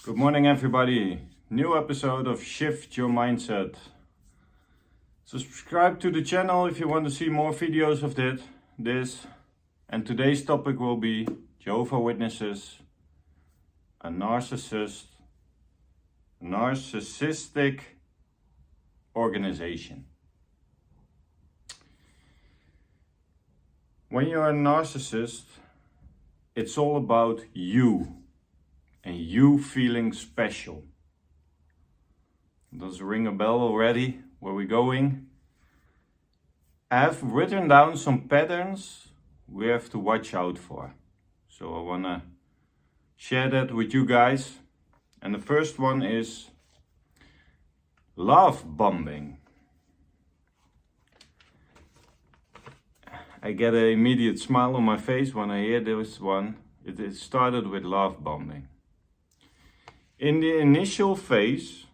Good morning, everybody. New episode of Shift Your Mindset. Subscribe to the channel if you want to see more videos of this. And today's topic will be Jehovah Witnesses, a narcissistic organization. When you're a narcissist, it's all about you. And you feeling special. Does it ring a bell already? Where we're going? I've written down some patterns we have to watch out for. So I want to share that with you guys. And the first one is love bombing. I get an immediate smile on my face when I hear this one. It started with love bombing. In the initial phase,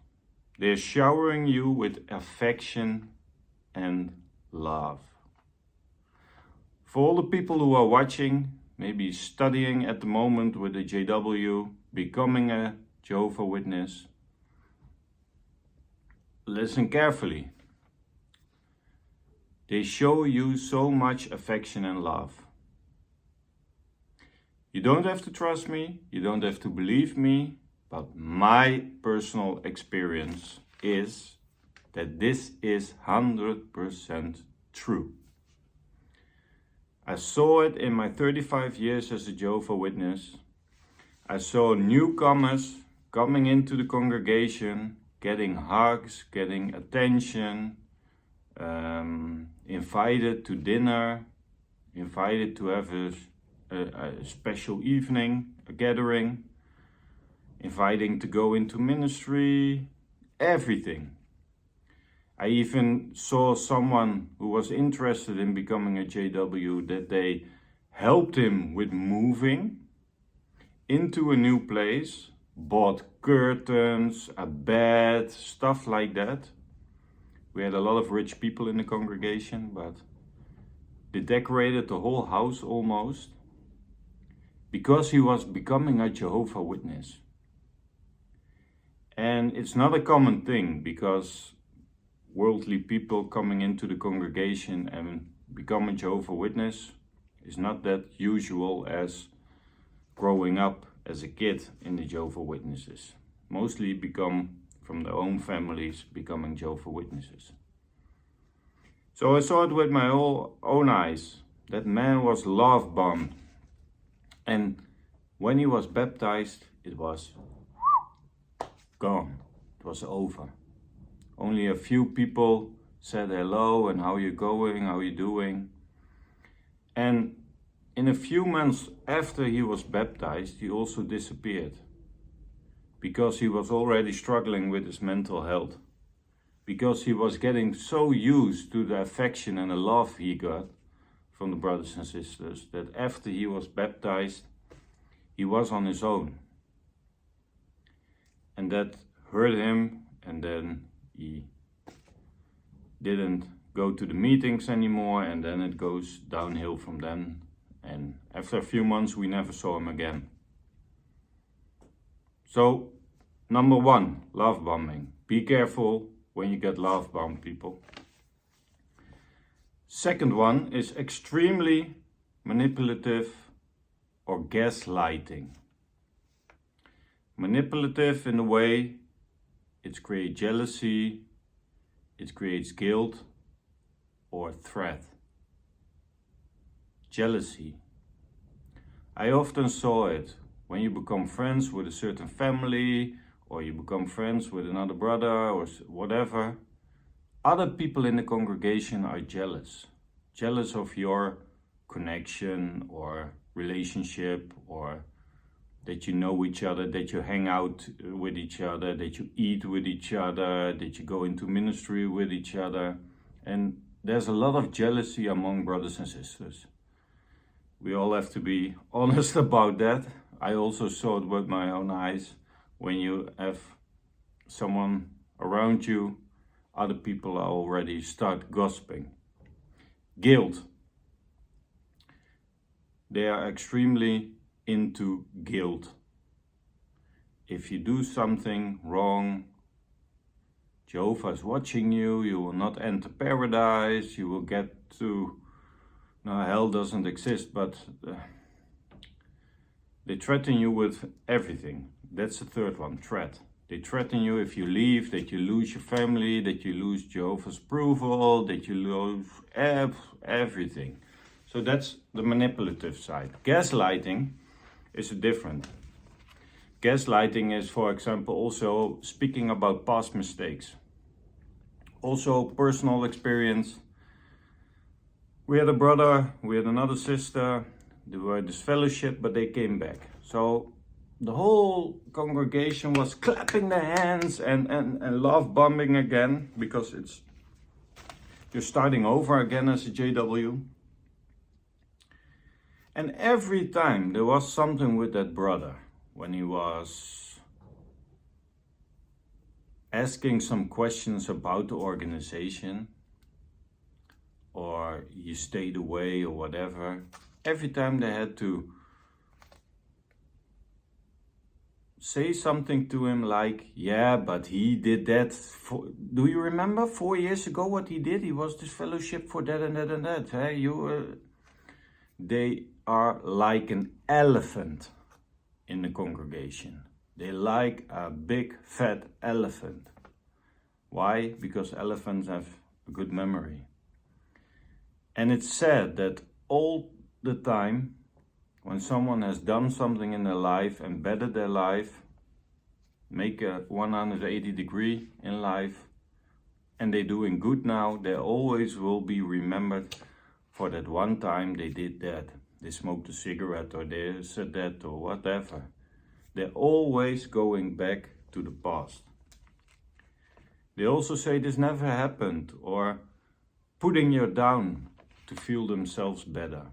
they're showering you with affection and love. For all the people who are watching, maybe studying at the moment with the JW, becoming a Jehovah Witness, listen carefully. They show you so much affection and love. You don't have to trust me, you don't have to believe me, but my personal experience is that this is 100% true. I saw it in my 35 years as a Jehovah Witness. I saw newcomers coming into the congregation, getting hugs, getting attention, invited to dinner, invited to have a special evening, a gathering, inviting to go into ministry, everything. I even saw someone who was interested in becoming a JW that they helped him with moving into a new place, bought curtains, a bed, stuff like that. We had a lot of rich people in the congregation, but they decorated the whole house almost because he was becoming a Jehovah Witness. And it's not a common thing because worldly people coming into the congregation and become a Jehovah Witness is not that usual as growing up as a kid in the Jehovah Witnesses. Mostly become from their own families becoming Jehovah Witnesses. So I saw it with my own eyes. That man was love bombed. And when he was baptized, it was gone. It was over. Only a few people said hello and how you going, how you doing. And in a few months after he was baptized, he also disappeared. Because he was already struggling with his mental health. Because he was getting so used to the affection and the love he got from the brothers and sisters that after he was baptized, he was on his own. And that hurt him, and then he didn't go to the meetings anymore, and then it goes downhill from then. And after a few months, we never saw him again. So, number one, love bombing. Be careful when you get love bombed, people. Second one is extremely manipulative or gaslighting. Manipulative in a way, it creates jealousy, it creates guilt or threat. Jealousy. I often saw it when you become friends with a certain family or you become friends with another brother or whatever. Other people in the congregation are jealous. Jealous of your connection or relationship, or that you know each other, that you hang out with each other, that you eat with each other, that you go into ministry with each other. And there's a lot of jealousy among brothers and sisters. We all have to be honest about that. I also saw it with my own eyes. When you have someone around you, other people are already start gossiping. Guilt. They are extremely into guilt. if you do something wrong, Jehovah is watching you, you will not enter paradise, you will get to, no, hell doesn't exist, but they threaten you with everything. That's the third one, threat. They threaten you if you leave, that you lose your family, that you lose Jehovah's approval, that you lose everything. So that's the manipulative side. Gaslighting is different. Gaslighting is, for example, also speaking about past mistakes. Also personal experience. We had a brother, we had another sister, they were this fellowship, but they came back. So the whole congregation was clapping their hands and love bombing again, because you're starting over again as a JW. And every time there was something with that brother, when he was asking some questions about the organization, or he stayed away or whatever, every time they had to say something to him like, yeah, but he did that. Do you remember 4 years ago what he did? He was this fellowship for that and that and that. Hey, they are like an elephant in the congregation. They like a big fat elephant. Why? Because elephants have a good memory. And it's said that all the time, when someone has done something in their life and bettered their life, make a 180 degree in life, and they're doing good now, they always will be remembered for that one time they did that. They smoked a cigarette, or they said that, or whatever. They're always going back to the past. They also say this never happened, or putting you down to feel themselves better.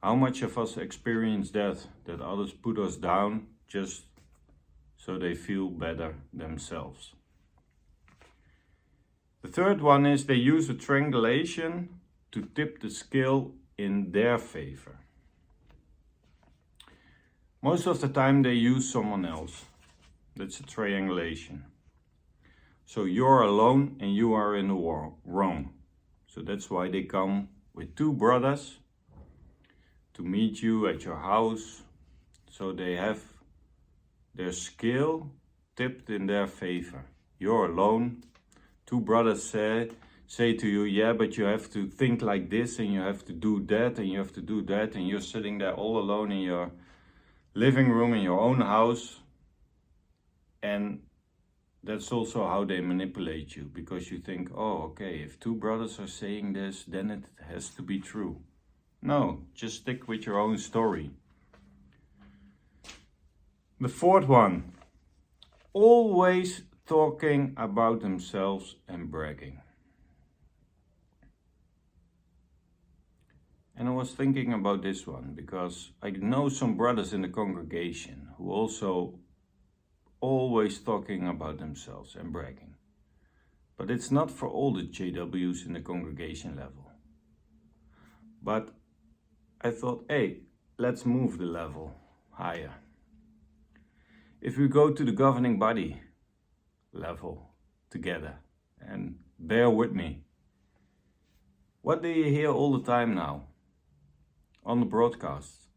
How much of us experience that others put us down just so they feel better themselves? The third one is they use a triangulation to tip the scale in their favor. Most of the time they use someone else. That's a triangulation. So you're alone and you are in the wrong. So that's why they come with two brothers to meet you at your house. So they have their scale tipped in their favor. You're alone. Two brothers say to you, yeah, but you have to think like this, and you have to do that, and you have to do that, and you're sitting there all alone in your living room in your own house. And that's also how they manipulate you, because you think, oh, okay, if two brothers are saying this, then it has to be true. No, just stick with your own story. The fourth one, always talking about themselves and bragging. And I was thinking about this one because I know some brothers in the congregation who also always talking about themselves and bragging. But it's not for all the JWs in the congregation level. But I thought, hey, let's move the level higher. If we go to the governing body level together, and bear with me, what do you hear all the time now on the broadcast?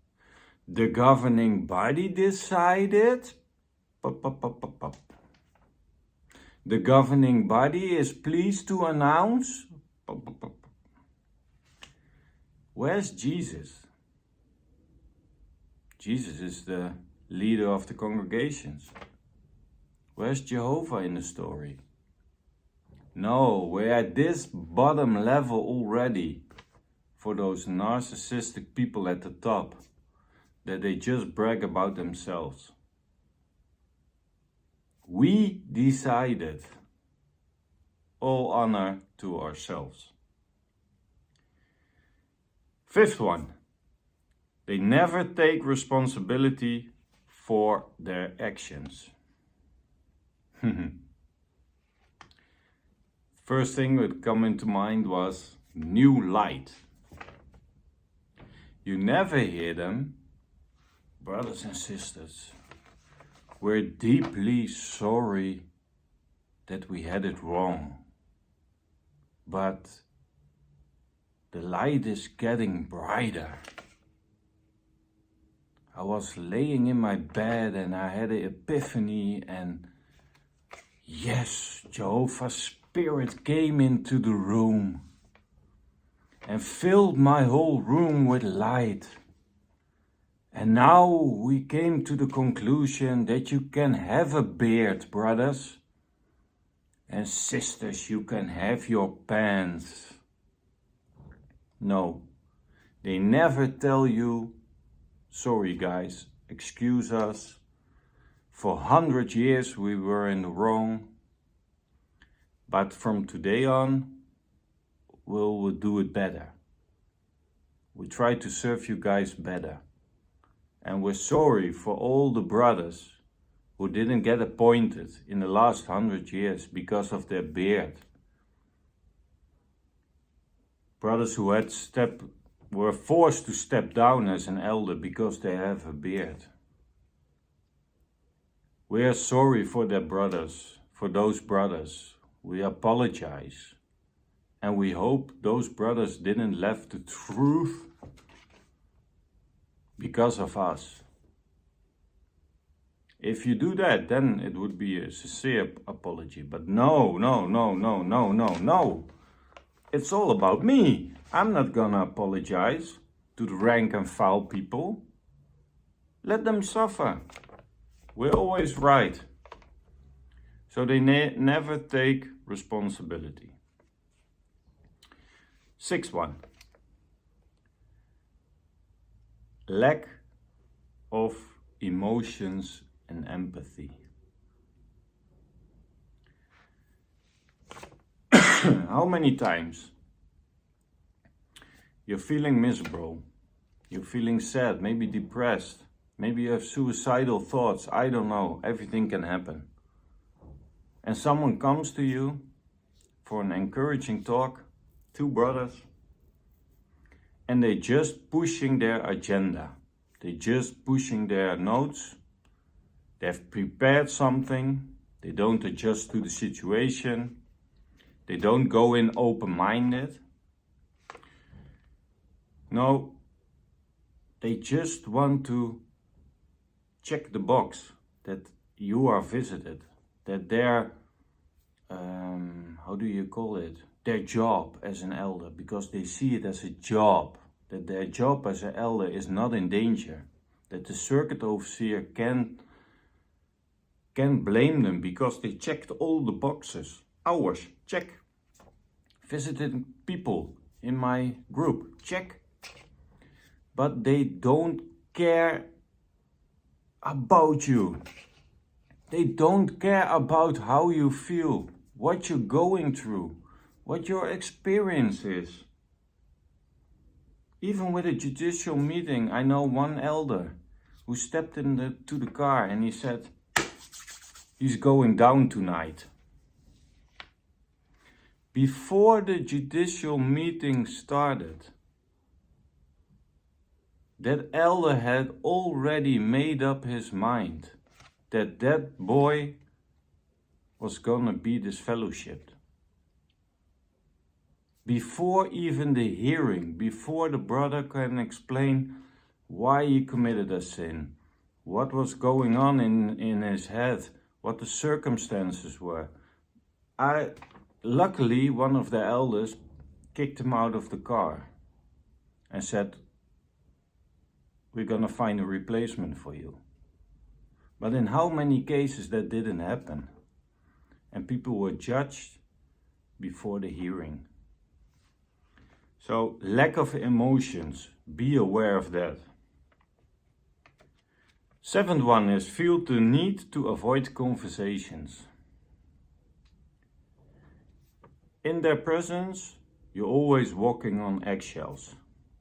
The governing body decided. Pop, pop, pop, pop, pop. The governing body is pleased to announce. Pop, pop, pop. Where's Jesus? Jesus is the leader of the congregations. Where's Jehovah in the story? No, we're at this bottom level already for those narcissistic people at the top, that they just brag about themselves. We decided. All honor to ourselves. Fifth one, they never take responsibility for their actions. First thing that came into mind was new light. You never hear them, brothers and sisters, We're deeply sorry that we had it wrong. But the light is getting brighter. I was laying in my bed and I had an epiphany, and yes, Jehovah's Spirit came into the room and filled my whole room with light. And now we came to the conclusion that you can have a beard, brothers. And sisters, you can have your pants. No, they never tell you, sorry guys, excuse us. For 100 years we were in the wrong. But from today on, we'll do it better. We try to serve you guys better. And we're sorry for all the brothers who didn't get appointed in the last 100 years because of their beard. Brothers who were forced to step down as an elder because they have a beard. We are sorry for their brothers, for those brothers. We apologize. And we hope those brothers didn't left the truth because of us. If you do that, then it would be a sincere apology. But no. It's all about me. I'm not gonna apologize to the rank and file people. Let them suffer. We're always right. So they never take responsibility. 6th one. Lack of emotions and empathy. How many times you're feeling miserable, you're feeling sad, maybe depressed, maybe you have suicidal thoughts, I don't know, everything can happen. And someone comes to you for an encouraging talk, 2 brothers, and they're just pushing their agenda. They're just pushing their notes. They've prepared something. They don't adjust to the situation. They don't go in open-minded. No, they just want to check the box that you are visited, that their, how do you call it? Their job as an elder, because they see it as a job, that their job as an elder is not in danger, that the circuit overseer can blame them because they checked all the boxes. Hours, check. Visited people in my group, check. But they don't care about you. They don't care about how you feel, what you're going through, what your experience is. Even with a judicial meeting, I know one elder who stepped to the car and he said, he's going down tonight. Before the judicial meeting started, that elder had already made up his mind that that boy was gonna be disfellowshipped. Before even the hearing, before the brother can explain why he committed a sin, what was going on in his head, what the circumstances were. Luckily, one of the elders kicked him out of the car and said, we're gonna find a replacement for you. But in how many cases that didn't happen? And people were judged before the hearing. So, lack of emotions, be aware of that. 7th one is feel the need to avoid conversations. In their presence, you're always walking on eggshells.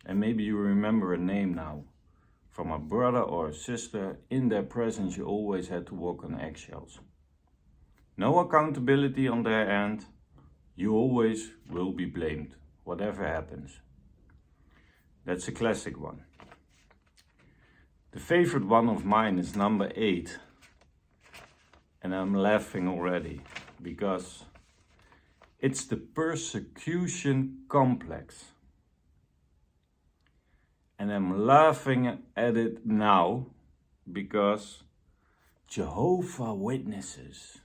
And maybe you remember a name now. From a brother or a sister, in their presence you always had to walk on eggshells. No accountability on their end. You always will be blamed, whatever happens. That's a classic one. The favorite one of mine is number 8. And I'm laughing already because it's the persecution complex. And I'm laughing at it now because Jehovah Witnesses,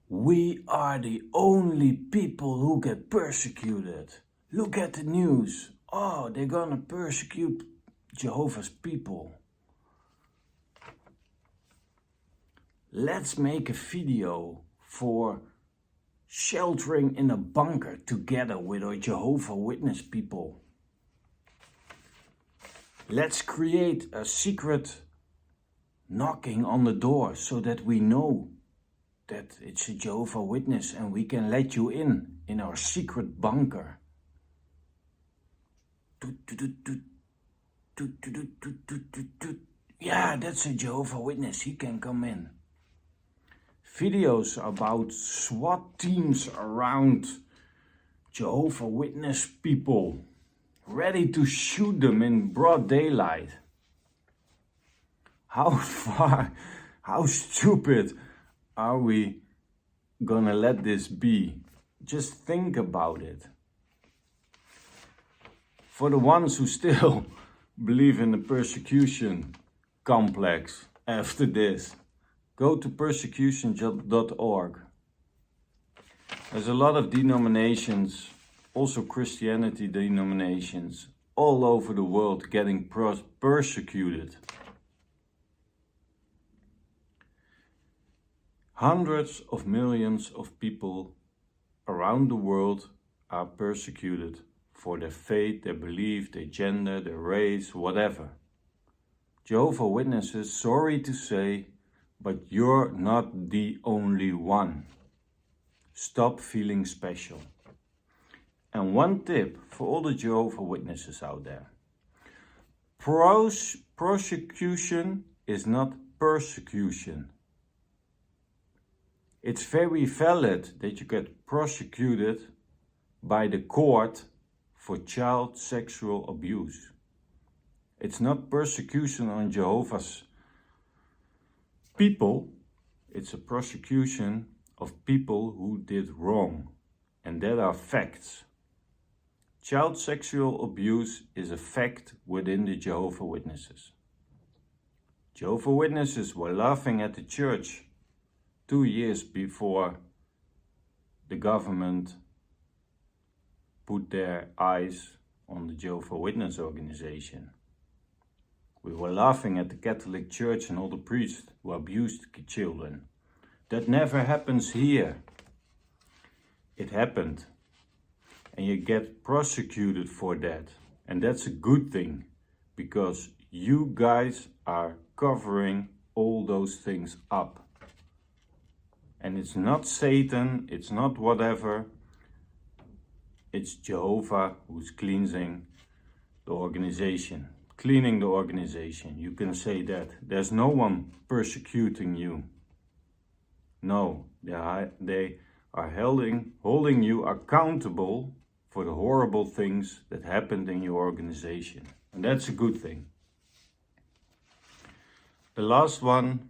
we are the only people who get persecuted. Look at the news. Oh, they're gonna persecute Jehovah's people. Let's make a video for sheltering in a bunker together with our Jehovah Witness people. Let's create a secret knocking on the door so that we know that it's a Jehovah Witness and we can let you in our secret bunker. Yeah, that's a Jehovah Witness, he can come in. Videos about SWAT teams around Jehovah Witness people, ready to shoot them in broad daylight. How stupid are we gonna let this be? Just think about it. For the ones who still believe in the persecution complex after this, go to persecution.org. There's a lot of denominations, also Christianity denominations, all over the world getting persecuted. Hundreds of millions of people around the world are persecuted for their faith, their belief, their gender, their race, whatever. Jehovah Witnesses, sorry to say, but you're not the only one. Stop feeling special. And one tip for all the Jehovah Witnesses out there. Prosecution is not persecution. It's very valid that you get prosecuted by the court for child sexual abuse. It's not persecution on Jehovah's people, it's a prosecution of people who did wrong, and that are facts. Child sexual abuse is a fact within the Jehovah Witnesses. Jehovah Witnesses were laughing at the church 2 years before the government put their eyes on the Jehovah Witness organization. We were laughing at the Catholic Church and all the priests who abused children. That never happens here. It happened. And you get prosecuted for that. And that's a good thing, because you guys are covering all those things up. And it's not Satan, it's not whatever. It's Jehovah who's cleansing the organization. Cleaning the organization, you can say that. There's no one persecuting you. No, they are holding you accountable for the horrible things that happened in your organization. And that's a good thing. The last one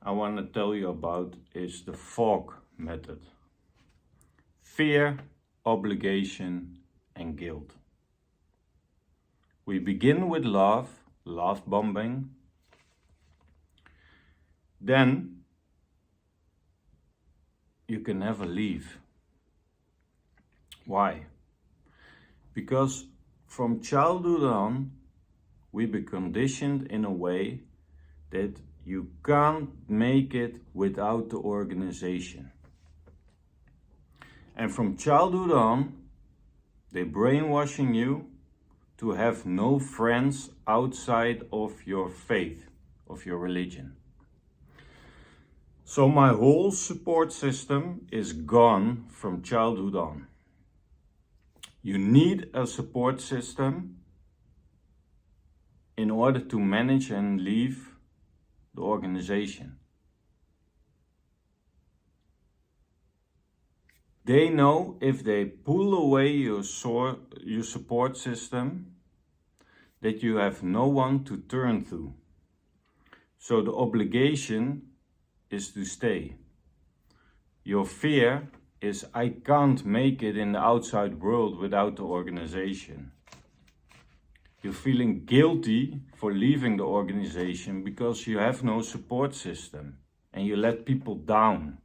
I want to tell you about is the fog method. Fear, obligation, and guilt. We begin with love bombing. Then you can never leave. Why? Because from childhood on, we be conditioned in a way that you can't make it without the organization. And from childhood on, they're brainwashing you to have no friends outside of your faith, of your religion. So my whole support system is gone from childhood on. You need a support system in order to manage and leave the organization. They know if they pull away your support system, that you have no one to turn to. So the obligation is to stay. Your fear is I can't make it in the outside world without the organization. You're feeling guilty for leaving the organization because you have no support system and you let people down.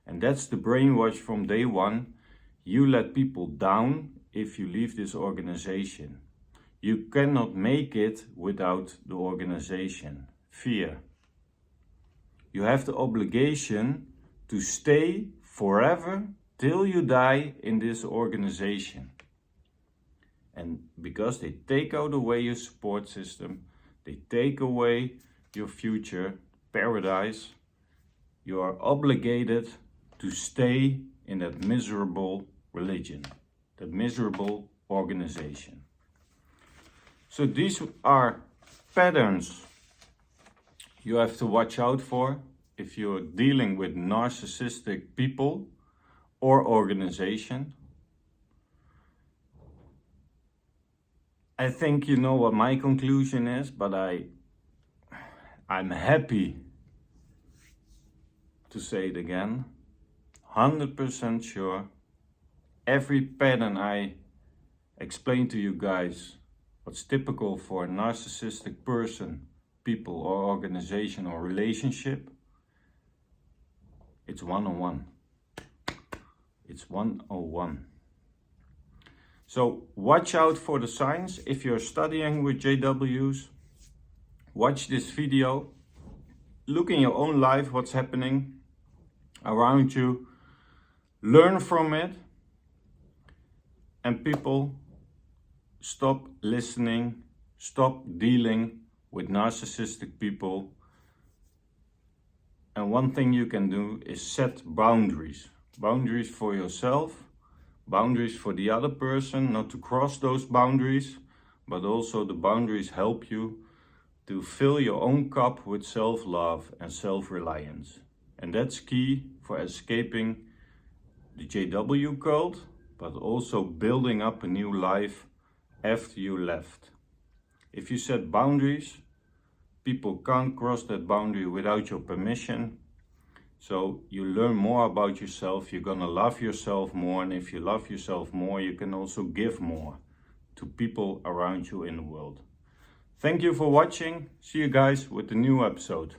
And that's the brainwash from day one. You let people down if you leave this organization. You cannot make it without the organization. Fear. You have the obligation to stay forever till you die in this organization. And because they take out away your support system, they take away your future paradise, you are obligated to stay in that miserable religion, that miserable organization. So these are patterns you have to watch out for if you're dealing with narcissistic people or organization. I think you know what my conclusion is, but I'm happy to say it again. 100% sure every pattern I explained to you guys, what's typical for a narcissistic person, people or organization or relationship, it's 101. It's 101. So watch out for the signs. If you're studying with JWs, watch this video. Look in your own life what's happening around you. Learn from it. And people, stop listening, stop dealing with narcissistic people. And one thing you can do is set boundaries. Boundaries for yourself, boundaries for the other person, not to cross those boundaries, but also the boundaries help you to fill your own cup with self-love and self-reliance. And that's key for escaping the JW cult, but also building up a new life after you left. If you set boundaries, people can't cross that boundary without your permission. So you learn more about yourself, you're gonna love yourself more, and if you love yourself more, you can also give more to people around you in the world. Thank you for watching. See you guys with the new episode.